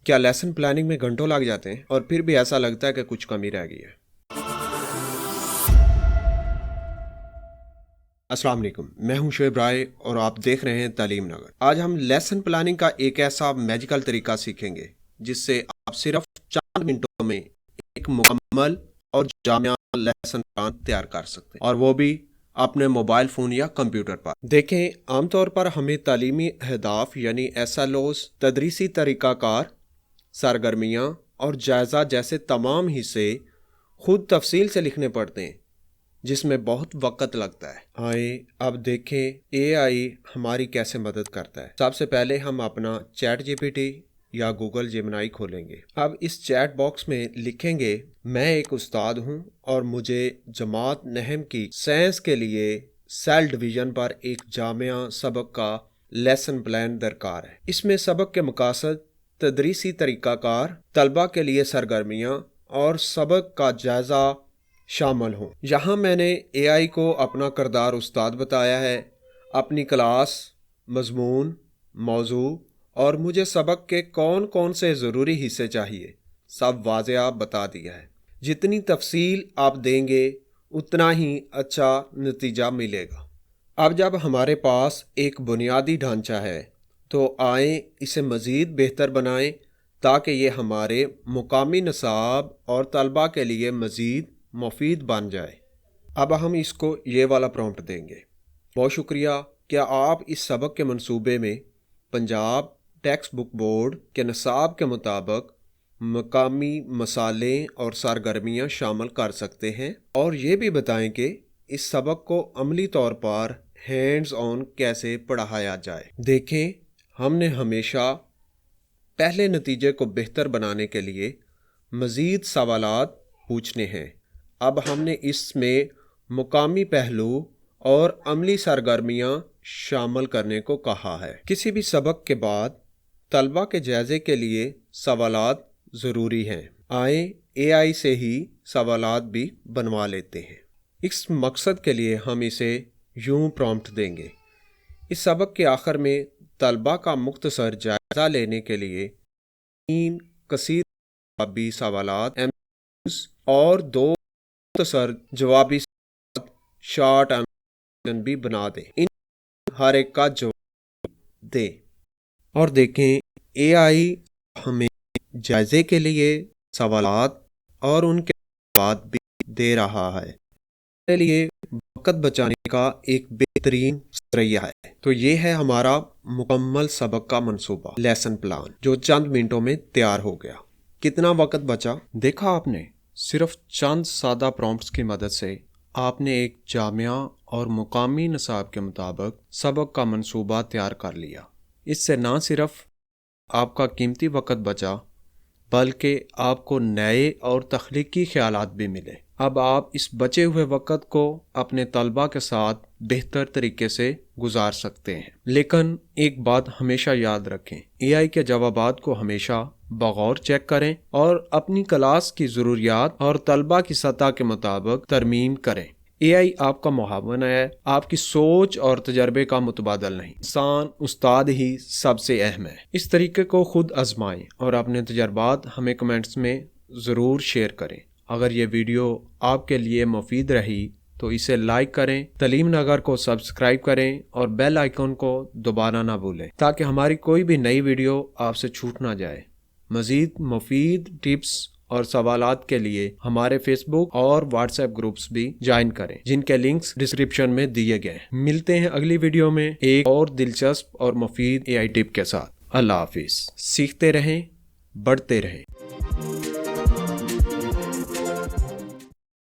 کیا lesson planning میں گھنٹوں لگ جاتے ہیں اور پھر بھی ایسا لگتا ہے کہ کچھ کمی رہ گئی ہے؟ السلام علیکم، میں ہوں شعیب رائے اور آپ دیکھ رہے ہیں تعلیم نگر۔ آج ہم لیسن پلاننگ کا ایک ایسا میجیکل طریقہ سیکھیں گے جس سے آپ صرف چند منٹوں میں ایک مکمل اور جامع لیسن پلان تیار کر سکتے ہیں، اور وہ بھی اپنے موبائل فون یا کمپیوٹر پر۔ دیکھیں، عام طور پر ہمیں تعلیمی اہداف یعنی SLOs، تدریسی طریقہ کار، سرگرمیاں اور جائزہ جیسے تمام حصے خود تفصیل سے لکھنے پڑتے ہیں، جس میں بہت وقت لگتا ہے۔ آئیں اب دیکھیں AI ہماری کیسے مدد کرتا ہے۔ سب سے پہلے ہم اپنا چیٹ GPT یا گوگل جیمنائی کھولیں گے۔ اب اس چیٹ باکس میں لکھیں گے، میں ایک استاد ہوں اور مجھے جماعت نہم کی سائنس کے لیے سیل ڈویژن پر ایک جامع سبق کا لیسن پلان درکار ہے۔ اس میں سبق کے مقاصد، تدریسی طریقہ کار، طلبہ کے لیے سرگرمیاں اور سبق کا جائزہ شامل ہوں۔ یہاں میں نے AI کو اپنا کردار استاد بتایا ہے، اپنی کلاس، مضمون، موضوع اور مجھے سبق کے کون کون سے ضروری حصے چاہیے سب واضح بتا دیا ہے۔ جتنی تفصیل آپ دیں گے اتنا ہی اچھا نتیجہ ملے گا۔ اب جب ہمارے پاس ایک بنیادی ڈھانچہ ہے تو آئیں اسے مزید بہتر بنائیں تاکہ یہ ہمارے مقامی نصاب اور طلبہ کے لیے مزید مفید بن جائے۔ اب ہم اس کو یہ والا پرومپٹ دیں گے: بہت شکریہ، کیا آپ اس سبق کے منصوبے میں پنجاب ٹیکسٹ بک بورڈ کے نصاب کے مطابق مقامی مسالیں اور سرگرمیاں شامل کر سکتے ہیں، اور یہ بھی بتائیں کہ اس سبق کو عملی طور پر ہینڈز آن کیسے پڑھایا جائے۔ دیکھیں، ہم نے ہمیشہ پہلے نتیجے کو بہتر بنانے کے لیے مزید سوالات پوچھنے ہیں۔ اب ہم نے اس میں مقامی پہلو اور عملی سرگرمیاں شامل کرنے کو کہا ہے۔ کسی بھی سبق کے بعد طلبہ کے جائزے کے لیے سوالات ضروری ہیں۔ آئیں AI سے ہی سوالات بھی بنوا لیتے ہیں۔ اس مقصد کے لیے ہم اسے یوں پرومپٹ دیں گے: اس سبق کے آخر میں طلبہ کا مختصر جائزہ لینے کے لیے 3 کثیر جوابی سوالات اور 2 مختصر جوابی سوالات شارٹ آنسر بھی بنا دیں۔ ان ہر ایک کا جواب دیں اور دیکھیں AI ہمیں جائزے کے لیے سوالات اور ان کے جوابات بھی دے رہا ہے۔ اس لیے وقت بچانے کا ایک بہترین ذریعہ ہے۔ تو یہ ہے ہمارا مکمل سبق کا منصوبہ، لیسن پلان، جو چند منٹوں میں تیار ہو گیا۔ کتنا وقت بچا؟ دیکھا آپ نے، صرف چند سادہ پرومپٹس کی مدد سے آپ نے ایک جامع اور مقامی نصاب کے مطابق سبق کا منصوبہ تیار کر لیا۔ اس سے نہ صرف آپ کا قیمتی وقت بچا بلکہ آپ کو نئے اور تخلیقی خیالات بھی ملے۔ اب آپ اس بچے ہوئے وقت کو اپنے طلبہ کے ساتھ بہتر طریقے سے گزار سکتے ہیں۔ لیکن ایک بات ہمیشہ یاد رکھیں، AI کے جوابات کو ہمیشہ بغور چیک کریں اور اپنی کلاس کی ضروریات اور طلبہ کی سطح کے مطابق ترمیم کریں۔ AI آپ کا معاون ہے، آپ کی سوچ اور تجربے کا متبادل نہیں۔ انسان استاد ہی سب سے اہم ہے۔ اس طریقے کو خود آزمائیں اور اپنے تجربات ہمیں کمنٹس میں ضرور شیئر کریں۔ اگر یہ ویڈیو آپ کے لیے مفید رہی تو اسے لائک کریں، تعلیم نگر کو سبسکرائب کریں اور بیل آئیکن کو دبانا نہ بھولیں تاکہ ہماری کوئی بھی نئی ویڈیو آپ سے چھوٹ نہ جائے۔ مزید مفید ٹپس اور سوالات کے لیے ہمارے فیس بک اور واٹس ایپ گروپس بھی جوائن کریں، جن کے لنکس ڈسکرپشن میں دیے گئے ہیں۔ ملتے ہیں اگلی ویڈیو میں ایک اور دلچسپ اور مفید AI ٹپ کے ساتھ۔ اللہ حافظ۔ سیکھتے رہیں، بڑھتے رہیں۔